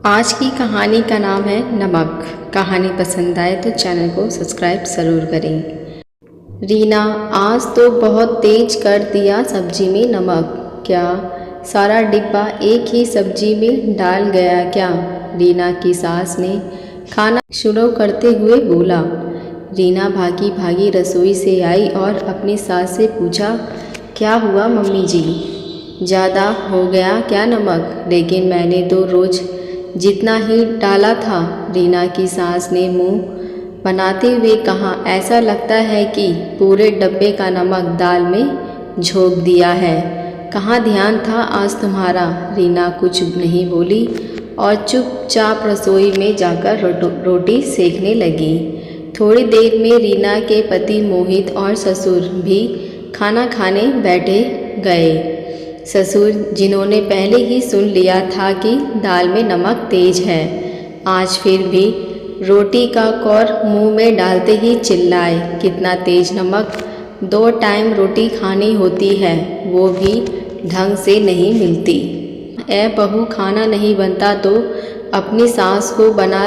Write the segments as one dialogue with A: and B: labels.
A: आज की कहानी का नाम है नमक। कहानी पसंद आए तो चैनल को सब्सक्राइब ज़रूर करें। रीना, आज तो बहुत तेज कर दिया सब्जी में नमक। क्या सारा डिब्बा एक ही सब्जी में डाल गया क्या? रीना की सास ने खाना शुरू करते हुए बोला। रीना भागी भागी रसोई से आई और अपनी सास से पूछा, क्या हुआ मम्मी जी? ज़्यादा हो गया क्या नमक? लेकिन मैंने तो रोज़ जितना ही डाला था। रीना की सास ने मुंह बनाते हुए कहा, ऐसा लगता है कि पूरे डब्बे का नमक दाल में झोंक दिया है। कहाँ ध्यान था आज तुम्हारा? रीना कुछ नहीं बोली और चुपचाप रसोई में जाकर रोटी सेकने लगी। थोड़ी देर में रीना के पति मोहित और ससुर भी खाना खाने बैठे गए। ससुर, जिन्होंने पहले ही सुन लिया था कि दाल में नमक तेज है, आज फिर भी रोटी का कौर मुंह में डालते ही चिल्लाए, कितना तेज नमक! 2 टाइम रोटी खानी होती है, वो भी ढंग से नहीं मिलती। ऐ बहू, खाना नहीं बनता तो अपनी सास को बना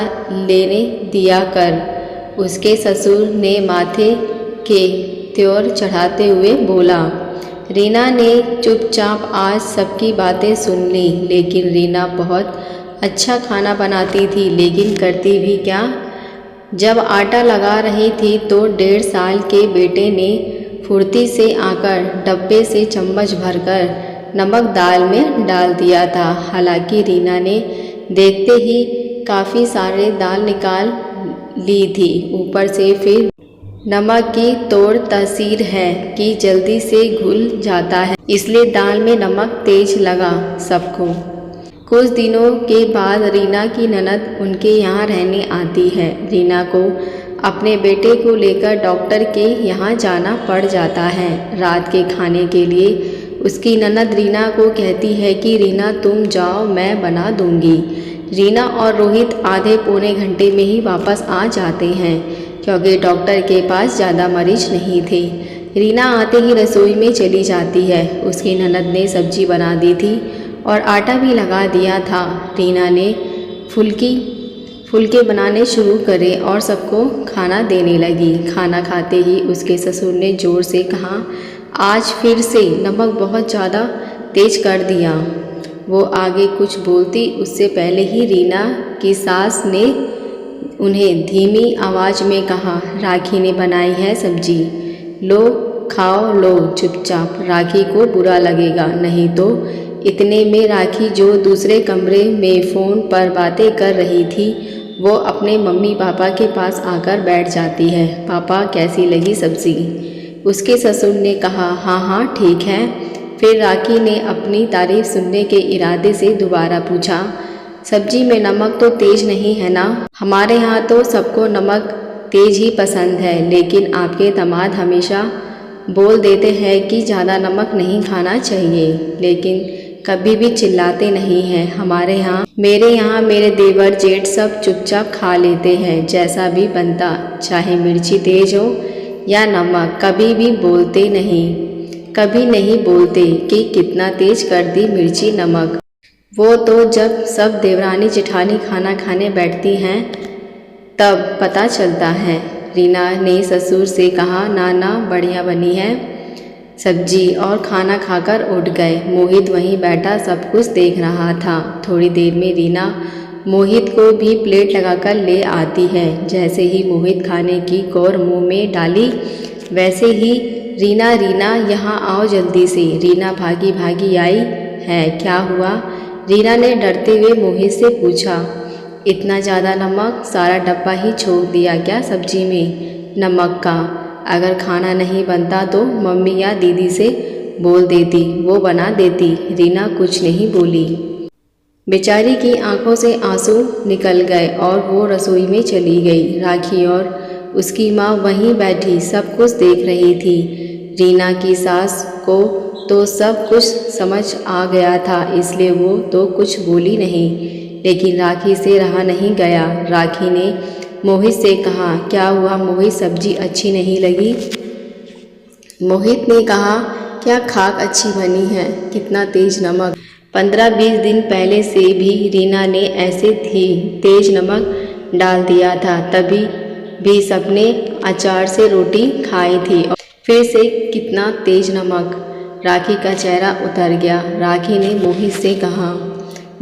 A: लेने दिया कर। उसके ससुर ने माथे के त्योर चढ़ाते हुए बोला। रीना ने चुपचाप आज सबकी बातें सुन ली, लेकिन रीना बहुत अच्छा खाना बनाती थी, लेकिन करती भी क्या। जब आटा लगा रही थी तो 1.5 साल के बेटे ने फुर्ती से आकर डब्बे से चम्मच भरकर नमक दाल में डाल दिया था। हालांकि रीना ने देखते ही काफ़ी सारे दाल निकाल ली थी। ऊपर से फिर नमक की तोड़ तासीर है कि जल्दी से घुल जाता है, इसलिए दाल में नमक तेज लगा सबको। कुछ दिनों के बाद रीना की ननद उनके यहाँ रहने आती है। रीना को अपने बेटे को लेकर डॉक्टर के यहाँ जाना पड़ जाता है। रात के खाने के लिए उसकी ननद रीना को कहती है कि रीना तुम जाओ, मैं बना दूंगी। रीना और रोहित आधे पौने घंटे में ही वापस आ जाते हैं, क्योंकि डॉक्टर के पास ज़्यादा मरीज नहीं थे। रीना आते ही रसोई में चली जाती है। उसकी ननद ने सब्जी बना दी थी और आटा भी लगा दिया था। रीना ने फुलके बनाने शुरू करे और सबको खाना देने लगी। खाना खाते ही उसके ससुर ने ज़ोर से कहा, आज फिर से नमक बहुत ज़्यादा तेज कर दिया। वो आगे कुछ बोलती उससे पहले ही रीना की सास ने उन्हें धीमी आवाज़ में कहा, राखी ने बनाई है सब्जी, लो खाओ लो चुपचाप, राखी को बुरा लगेगा नहीं तो। इतने में राखी, जो दूसरे कमरे में फ़ोन पर बातें कर रही थी, वो अपने मम्मी पापा के पास आकर बैठ जाती है। पापा, कैसी लगी सब्ज़ी? उसके ससुर ने कहा, हाँ हाँ ठीक है। फिर राखी ने अपनी तारीफ़ सुनने के इरादे से दोबारा पूछा, सब्जी में नमक तो तेज नहीं है ना? हमारे यहाँ तो सबको नमक तेज ही पसंद है, लेकिन आपके दामाद हमेशा बोल देते हैं कि ज़्यादा नमक नहीं खाना चाहिए, लेकिन कभी भी चिल्लाते नहीं हैं। मेरे यहाँ मेरे देवर जेठ सब चुपचाप खा लेते हैं, जैसा भी बनता, चाहे मिर्ची तेज हो या नमक। कभी नहीं बोलते कि कितना तेज कर दी मिर्ची नमक। वो तो जब सब देवरानी जेठानी खाना खाने बैठती हैं तब पता चलता है। रीना ने ससुर से कहा, नाना बढ़िया बनी है सब्जी, और खाना खाकर उठ गए। मोहित वहीं बैठा सब कुछ देख रहा था। थोड़ी देर में रीना मोहित को भी प्लेट लगाकर ले आती है। जैसे ही मोहित खाने की कौर मुंह में डाली, वैसे ही रीना रीना यहाँ आओ जल्दी से। रीना भागी भागी आई है। क्या हुआ? रीना ने डरते हुए मोहित से पूछा, इतना ज़्यादा नमक? सारा डब्बा ही छोड़ दिया क्या सब्जी में नमक का? अगर खाना नहीं बनता तो मम्मी या दीदी से बोल देती, वो बना देती। रीना कुछ नहीं बोली। बेचारी की आंखों से आंसू निकल गए और वो रसोई में चली गई। राखी और उसकी माँ वहीं बैठी सब कुछ देख रही थी। रीना की सास को तो सब कुछ समझ आ गया था, इसलिए वो तो कुछ बोली नहीं, लेकिन राखी से रहा नहीं गया। राखी ने मोहित से कहा, क्या हुआ मोहित, सब्जी अच्छी नहीं लगी? मोहित ने कहा, क्या खाक अच्छी बनी है, कितना तेज नमक। 15-20 दिन पहले से भी रीना ने ऐसे ही तेज नमक डाल दिया था, तभी भी सबने अचार से रोटी खाई थी। और फिर से कितना तेज नमक। राखी का चेहरा उतर गया। राखी ने मोहित से कहा,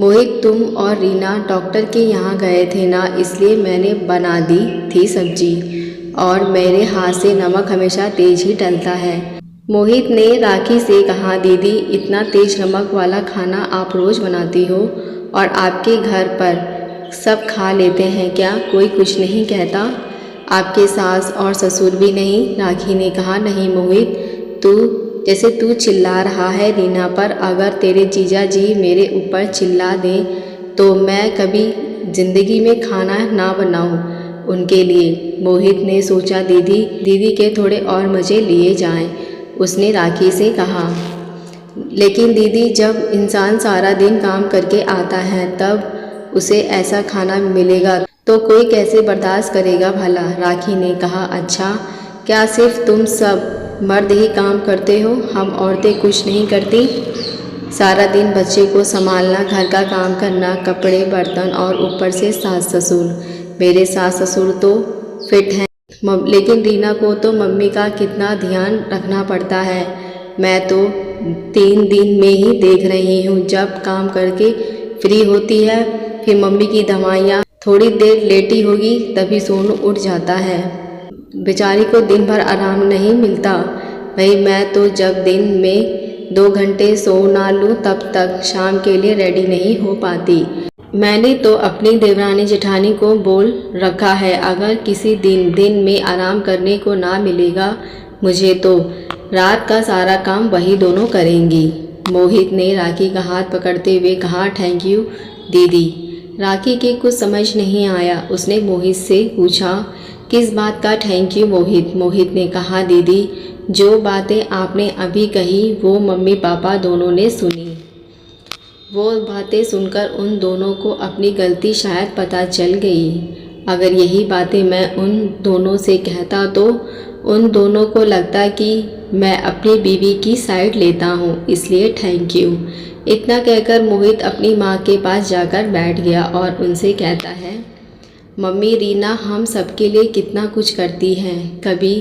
A: मोहित तुम और रीना डॉक्टर के यहाँ गए थे ना, इसलिए मैंने बना दी थी सब्जी, और मेरे हाथ से नमक हमेशा तेज ही डलता है। मोहित ने राखी से कहा, दीदी इतना तेज नमक वाला खाना आप रोज़ बनाती हो और आपके घर पर सब खा लेते हैं क्या, कोई कुछ नहीं कहता? आपके सास और ससुर भी नहीं? राखी ने कहा, नहीं मोहित, जैसे तू चिल्ला रहा है रीना पर, अगर तेरे जीजा जी मेरे ऊपर चिल्ला दें तो मैं कभी ज़िंदगी में खाना ना बनाऊं उनके लिए। मोहित ने सोचा दीदी के थोड़े और मज़े लिए जाएं। उसने राखी से कहा, लेकिन दीदी जब इंसान सारा दिन काम करके आता है तब उसे ऐसा खाना मिलेगा तो कोई कैसे बर्दाश्त करेगा भला? राखी ने कहा, अच्छा क्या सिर्फ तुम सब मर्द ही काम करते हो, हम औरतें कुछ नहीं करती? सारा दिन बच्चे को संभालना, घर का काम करना, कपड़े बर्तन, और ऊपर से सास ससुर। मेरे सास ससुर तो फिट हैं, लेकिन रीना को तो मम्मी का कितना ध्यान रखना पड़ता है। मैं तो 3 दिन में ही देख रही हूँ, जब काम करके फ्री होती है फिर मम्मी की दवाइयाँ, थोड़ी देर लेटी होगी तभी सोनू उठ जाता है। बेचारी को दिन भर आराम नहीं मिलता। भाई मैं तो जब दिन में 2 घंटे सो ना लूँ तब तक शाम के लिए रेडी नहीं हो पाती। मैंने तो अपनी देवरानी जेठानी को बोल रखा है, अगर किसी दिन में आराम करने को ना मिलेगा मुझे तो रात का सारा काम वही दोनों करेंगी। मोहित ने राखी का हाथ पकड़ते हुए कहा, थैंक यू दीदी। राखी के कुछ समझ नहीं आया। उसने मोहित से पूछा, किस बात का थैंक यू मोहित? मोहित ने कहा, दीदी जो बातें आपने अभी कही वो मम्मी पापा दोनों ने सुनी। वो बातें सुनकर उन दोनों को अपनी गलती शायद पता चल गई। अगर यही बातें मैं उन दोनों से कहता तो उन दोनों को लगता कि मैं अपनी बीवी की साइड लेता हूँ, इसलिए थैंक यू। इतना कहकर मोहित अपनी माँ के पास जाकर बैठ गया और उनसे कहता है, मम्मी रीना हम सबके लिए कितना कुछ करती हैं, कभी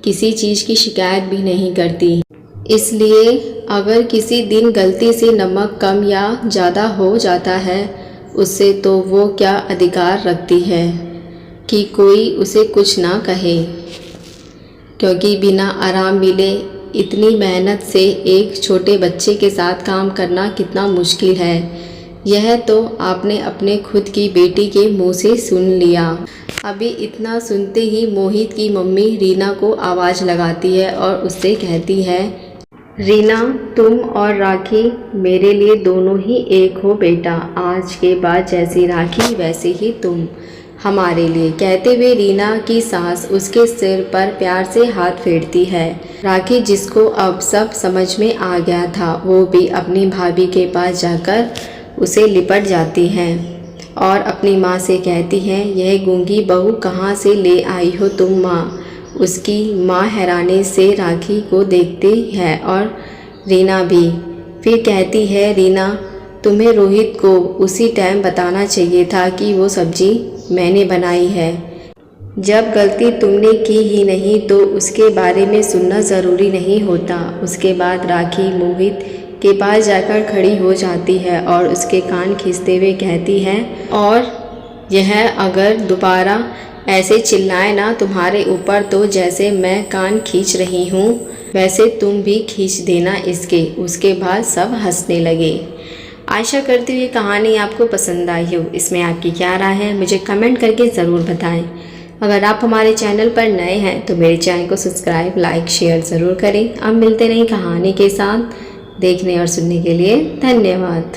A: किसी चीज़ की शिकायत भी नहीं करती, इसलिए अगर किसी दिन गलती से नमक कम या ज़्यादा हो जाता है उससे तो वो क्या अधिकार रखती है कि कोई उसे कुछ ना कहे, क्योंकि बिना आराम मिले इतनी मेहनत से एक छोटे बच्चे के साथ काम करना कितना मुश्किल है। यह तो आपने अपने खुद की बेटी के मुंह से सुन लिया। अभी इतना सुनते ही मोहित की मम्मी रीना को आवाज़ लगाती है और उससे कहती है, रीना तुम और राखी मेरे लिए दोनों ही एक हो बेटा, आज के बाद जैसी राखी वैसे ही तुम हमारे लिए। कहते हुए रीना की सास उसके सिर पर प्यार से हाथ फेरती है। राखी जिसको अब सब समझ में आ गया था वो भी अपनी भाभी के पास जाकर उसे लिपट जाती है और अपनी माँ से कहती है, यह गूंगी बहू कहाँ से ले आई हो तुम माँ? उसकी माँ हैरानी से राखी को देखती है और रीना भी। फिर कहती है, रीना तुम्हें रोहित को उसी टाइम बताना चाहिए था कि वो सब्जी मैंने बनाई है। जब गलती तुमने की ही नहीं तो उसके बारे में सुनना ज़रूरी नहीं होता। उसके बाद राखी मोहित के पास जाकर खड़ी हो जाती है और उसके कान खींचते हुए कहती है, और यह अगर दोबारा ऐसे चिल्लाए ना तुम्हारे ऊपर तो जैसे मैं कान खींच रही हूँ वैसे तुम भी खींच देना इसके। उसके बाद सब हंसने लगे। आशा करती हुई कहानी आपको पसंद आई हो। इसमें आपकी क्या राय है मुझे कमेंट करके ज़रूर बताएं। अगर आप हमारे चैनल पर नए हैं तो मेरे चैनल को सब्सक्राइब, लाइक, शेयर ज़रूर करें। अब मिलते नई कहानी के साथ। देखने और सुनने के लिए धन्यवाद।